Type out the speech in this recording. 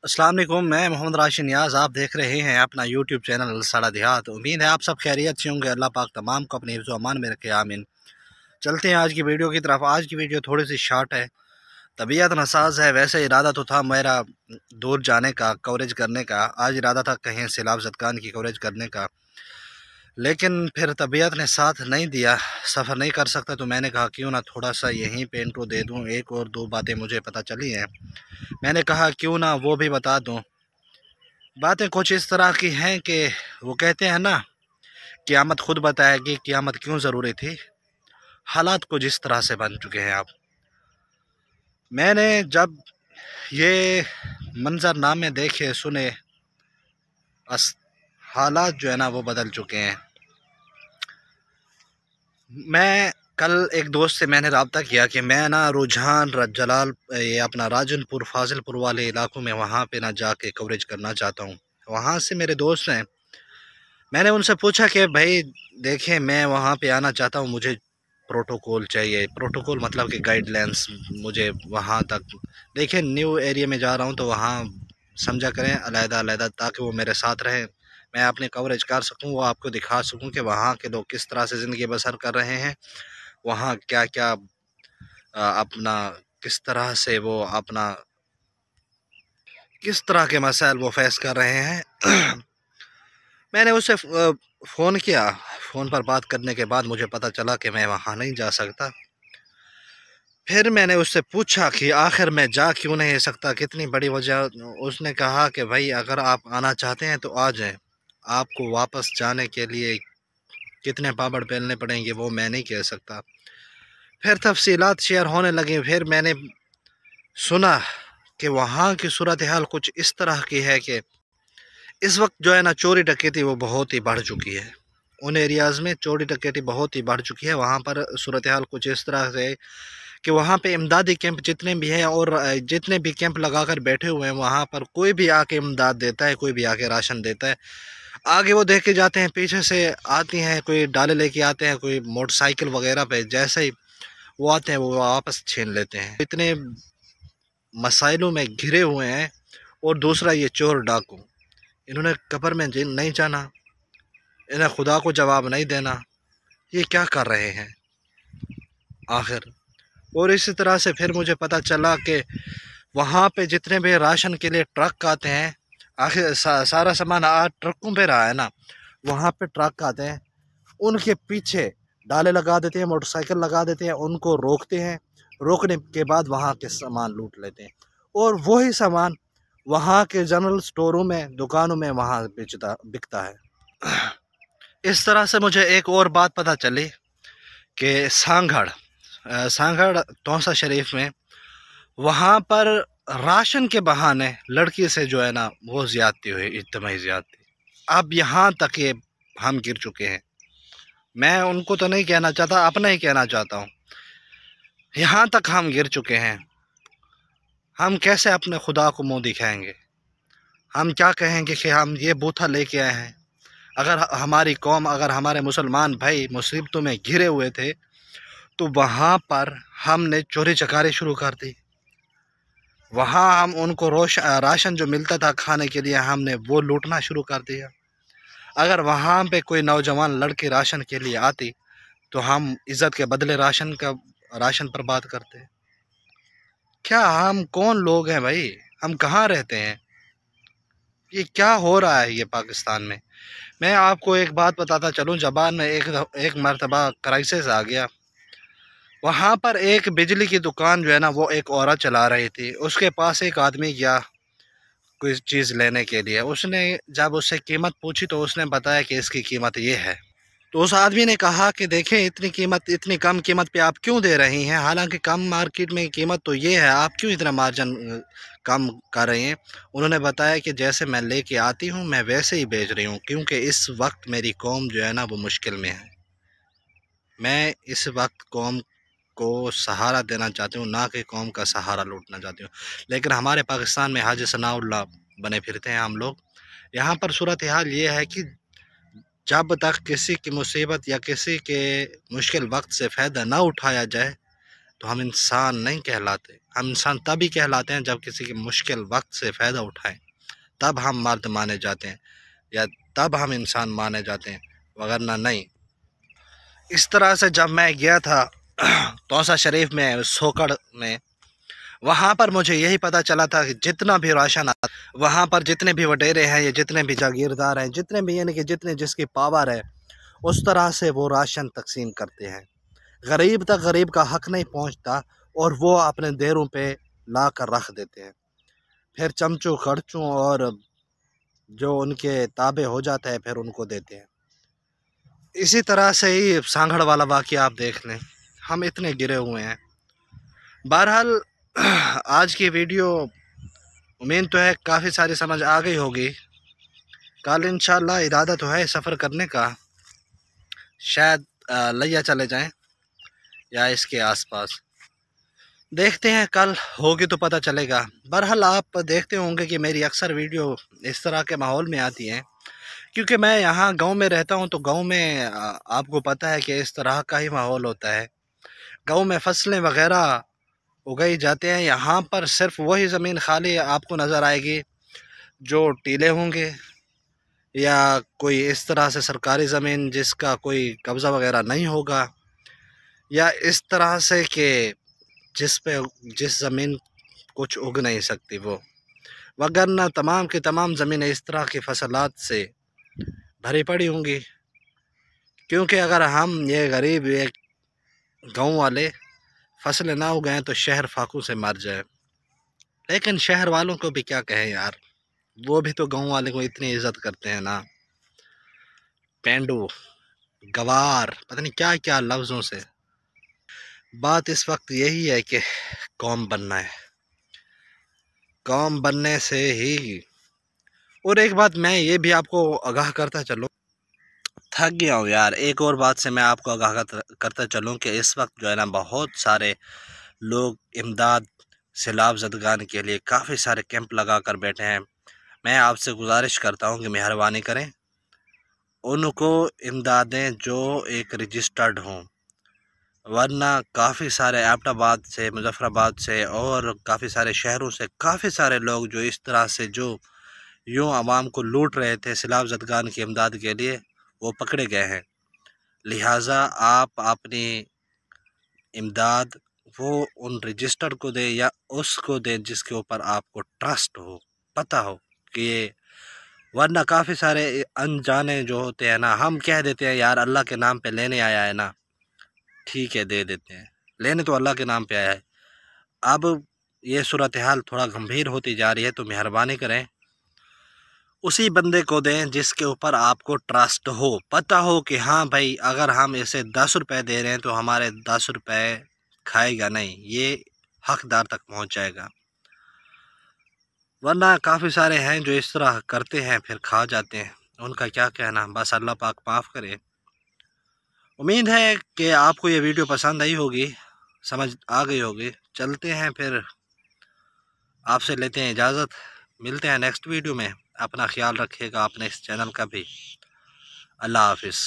अस्सलाम वालेकुम। मैं मोहम्मद राशिद नियाज़, आप देख रहे हैं अपना यूट्यूब चैनल साड़ा देहात। उम्मीद है आप सब खैरियत से होंगे। अल्लाह पाक तमाम को अपने हिफ्ज़ व अमान में रखे, आमीन। चलते हैं आज की वीडियो की तरफ। आज की वीडियो थोड़ी सी शार्ट है, तबीयत नासाज है। वैसे इरादा तो था मेरा दूर जाने का, कवरेज करने का। आज इरादा था कहीं सैलाब ज़दगान की कवरेज करने का, लेकिन फिर तबीयत ने साथ नहीं दिया, सफ़र नहीं कर सकता। तो मैंने कहा क्यों ना थोड़ा सा यहीं पे इंट्रो दे दूँ। एक और दो बातें मुझे पता चली हैं, मैंने कहा क्यों ना वो भी बता दूँ। बातें कुछ इस तरह की हैं कि वो कहते हैं ना, क़यामत खुद बताएगी क़यामत क्यों ज़रूरी थी। हालात कुछ इस तरह से बन चुके हैं। अब मैंने जब ये मंजरनामे देखे सुने, बस हालात जो है ना वो बदल चुके हैं। मैं कल एक दोस्त से मैंने रब्ता किया कि मैं ना रुझान जलाल ये अपना राजनपुर फाजिलपुर वाले इलाकों में वहाँ पे ना जाके कवरेज करना चाहता हूँ। वहाँ से मेरे दोस्त हैं, मैंने उनसे पूछा कि भाई देखें, मैं वहाँ पे आना चाहता हूँ, मुझे प्रोटोकॉल चाहिए। प्रोटोकॉल मतलब कि गाइडलाइंस मुझे वहाँ तक। देखें, न्यू एरिया में जा रहा हूँ तो वहाँ समझा करें अलग अलग, ताकि वो मेरे साथ रहें, मैं अपने कवरेज कर सकूँ, वो आपको दिखा सकूँ कि वहाँ के लोग किस तरह से ज़िंदगी बसर कर रहे हैं, वहाँ क्या क्या अपना किस तरह से वो अपना किस तरह के मसाइल वो फेस कर रहे हैं। मैंने उससे फ़ोन किया। फ़ोन पर बात करने के बाद मुझे पता चला कि मैं वहाँ नहीं जा सकता। फिर मैंने उससे पूछा कि आखिर मैं जा क्यों नहीं सकता, कितनी बड़ी वजह। उसने कहा कि भाई अगर आप आना चाहते हैं तो आ जाएं, आपको वापस जाने के लिए कितने पापड़ बेलने पड़ेंगे वो मैं नहीं कह सकता। फिर तफसीलात शेयर होने लगी। फिर मैंने सुना कि वहाँ की सूरत हाल कुछ इस तरह की है कि इस वक्त जो है ना चोरी डकैती वो बहुत ही बढ़ चुकी है। उन एरियाज़ में चोरी डकैती बहुत ही बढ़ चुकी है। वहाँ पर सूरत हाल कुछ इस तरह से है कि वहाँ पे इमदादी कैंप जितने भी हैं और जितने भी कैंप लगाकर बैठे हुए हैं, वहाँ पर कोई भी आके इमदाद देता है, कोई भी आके राशन देता है। आगे वो देख के जाते हैं, पीछे से आती हैं, कोई डाले लेके आते हैं, कोई मोटरसाइकिल वगैरह पे। जैसे ही वो आते हैं वो वापस छीन लेते हैं। इतने मसाइलों में घिरे हुए हैं। और दूसरा ये चोर डाकू, इन्होंने कब्र में नहीं जाना, इन्हें खुदा को जवाब नहीं देना। ये क्या कर रहे हैं आखिर। और इसी तरह से फिर मुझे पता चला कि वहाँ पे जितने भी राशन के लिए ट्रक आते हैं, आखिर सारा सामान आज ट्रकों पे रहा है ना, वहाँ पे ट्रक आते हैं, उनके पीछे डाले लगा देते हैं, मोटरसाइकिल लगा देते हैं, उनको रोकते हैं। रोकने के बाद वहाँ के सामान लूट लेते हैं और वही सामान वहाँ के जनरल स्टोरों में, दुकानों में वहाँ बिकता है। इस तरह से मुझे एक और बात पता चली कि सांगड़ तौसा शरीफ में वहाँ पर राशन के बहाने लड़की से जो है ना वो ज़्यादती हुई, इज्तिमाई ज़्यादती। अब यहाँ तक ये हम गिर चुके हैं। मैं उनको तो नहीं कहना चाहता, अपना ही कहना चाहता हूँ। यहाँ तक हम गिर चुके हैं। हम कैसे अपने खुदा को मुँह दिखाएंगे? हम क्या कहेंगे कि हम ये बूथा लेके आए हैं? अगर हमारी कौम, अगर हमारे मुसलमान भाई मुसीबतों में घिरे हुए थे तो वहाँ पर हमने चोरी चकारी शुरू कर दी। वहाँ हम उनको राशन जो मिलता था खाने के लिए, हमने वो लूटना शुरू कर दिया। अगर वहाँ पे कोई नौजवान लड़की राशन के लिए आती तो हम इज़्ज़त के बदले राशन पर बात करते। क्या हम कौन लोग हैं भाई? हम कहाँ रहते हैं? ये क्या हो रहा है ये पाकिस्तान में? मैं आपको एक बात बताता चलूँ, ज़बान में एक मरतबा क्राइसिस आ गया। वहाँ पर एक बिजली की दुकान जो है ना वो एक औरत चला रही थी। उसके पास एक आदमी गया कोई चीज़ लेने के लिए। उसने जब उससे कीमत पूछी तो उसने बताया कि इसकी कीमत ये है। तो उस आदमी ने कहा कि देखें, इतनी कम कीमत पे आप क्यों दे रही हैं? हालांकि कम मार्केट में कीमत तो ये है, आप क्यों इतना मार्जिन कम कर रही हैं? उन्होंने बताया कि जैसे मैं लेके आती हूँ मैं वैसे ही बेच रही हूँ, क्योंकि इस वक्त मेरी कौम जो है ना वो मुश्किल में है। मैं इस वक्त कौम को सहारा देना चाहती हूँ, ना कि कौम का सहारा लूटना चाहती हूँ। लेकिन हमारे पाकिस्तान में हाजी सनाउल्लाह बने फिरते हैं हम लोग। यहाँ पर सूरत हाल ये है कि जब तक किसी की मुसीबत या किसी के मुश्किल वक्त से फ़ायदा ना उठाया जाए, تو ہم انسان نہیں کہلاتے. ہم انسان تبھی کہلاتے ہیں جب کسی کے مشکل وقت سے فائدہ اٹھائیں، تب ہم مرد مانے جاتے ہیں یا تب ہم انسان مانے جاتے ہیں، وگرنہ نہیں. اس طرح سے جب میں گیا تھا توسا شریف میں، سوکڑ میں، وہاں پر مجھے یہی پتہ چلا تھا کہ جتنا بھی راشن وہاں پر جتنے بھی وڈیرے ہیں یا جتنے بھی جاگیردار ہیں، جتنے بھی یعنی کہ جتنے جس کی پاور ہے، اس طرح سے وہ راشن تقسیم کرتے ہیں. غریب تک غریب کا حق نہیں پہنچتا اور وہ اپنے دیروں پہ لا کر رکھ دیتے ہیں. پھر چمچوں خرچوں اور جو ان کے تابع ہو جاتا ہے پھر ان کو دیتے ہیں. اسی طرح سے ہی سانگھڑ والا واقعہ آپ دیکھ لیں، ہم اتنے گرے ہوئے ہیں. بہرحال آج کی ویڈیو امید تو ہے کافی ساری سمجھ آ گئی ہوگی. کل انشاءاللہ ارادہ تو ہے سفر کرنے کا، شاید لیا چلے جائیں یا اس کے آس پاس، دیکھتے ہیں کل ہوگی تو پتہ چلے گا. بہرحال آپ دیکھتے ہوں گے کہ میری اکثر ویڈیو اس طرح کے ماحول میں آتی ہیں، کیونکہ میں یہاں گاؤں میں رہتا ہوں. تو گاؤں میں آپ کو پتہ ہے کہ اس طرح کا ہی ماحول ہوتا ہے. گاؤں میں فصلیں وغیرہ اگائی جاتے ہیں. یہاں پر صرف وہی زمین خالی آپ کو نظر آئے گی جو ٹیلے ہوں گے یا کوئی اس طرح سے سرکاری زمین جس کا کوئی قبضہ وغیرہ نہیں ہوگا، یا اس طرح سے کہ جس زمین کچھ اگ نہیں سکتی وہ، وگرنہ تمام کی تمام زمینیں اس طرح کی فصلات سے بھری پڑی ہوں گی. کیونکہ اگر ہم یہ غریب ایک گاؤں والے فصلیں نہ اگائیں تو شہر فاقوں سے مر جائے. لیکن شہر والوں کو بھی کیا کہیں یار، وہ بھی تو گاؤں والے کو اتنی عزت کرتے ہیں نا. پینڈو، گوار، پتہ نہیں کیا کیا لفظوں سے. بات اس وقت یہی ہے کہ قوم بننا ہے، قوم بننے سے ہی. اور ایک بات میں یہ بھی آپ کو آگاہ کرتا چلوں، تھک گیا ہوں یار. ایک اور بات سے میں آپ کو آگاہ کرتا چلوں کہ اس وقت جو ہے نا بہت سارے لوگ امداد سیلاب زدگان کے لیے کافی سارے کیمپ لگا کر بیٹھے ہیں. میں آپ سے گزارش کرتا ہوں کہ مہربانی کریں ان کو امدادیں جو ایک رجسٹرڈ ہوں، ورنہ کافی سارے ایبٹ آباد سے، مظفر آباد سے اور کافی سارے شہروں سے کافی سارے لوگ جو اس طرح سے جو یوں عوام کو لوٹ رہے تھے سیلاب زدگان کی امداد کے لیے، وہ پکڑے گئے ہیں. لہٰذا آپ اپنی امداد وہ ان رجسٹر کو دیں یا اس کو دیں جس کے اوپر آپ کو ٹرسٹ ہو، پتہ ہو کہ یہ. ورنہ کافی سارے انجانے جو ہوتے ہیں نا، ہم کہہ دیتے ہیں یار اللہ کے نام پہ لینے آیا ہے نا، ٹھیک ہے دے دیتے ہیں، لینے تو اللہ کے نام پہ آیا ہے. اب یہ صورتحال تھوڑا گمبھیر ہوتی جا رہی ہے، تو مہربانی کریں اسی بندے کو دیں جس کے اوپر آپ کو ٹرسٹ ہو، پتہ ہو کہ ہاں بھائی اگر ہم اسے 10 روپے دے رہے ہیں تو ہمارے 10 روپے کھائے گا نہیں، یہ حقدار تک پہنچ جائے گا. ورنہ کافی سارے ہیں جو اس طرح کرتے ہیں پھر کھا جاتے ہیں، ان کا کیا کہنا. بس اللہ پاک معاف کرے. امید ہے کہ آپ کو یہ ویڈیو پسند آئی ہوگی، سمجھ آ گئی ہوگی. چلتے ہیں پھر، آپ سے لیتے ہیں اجازت، ملتے ہیں نیکسٹ ویڈیو میں. اپنا خیال رکھیے گا، اپنے اس چینل کا بھی. اللہ حافظ.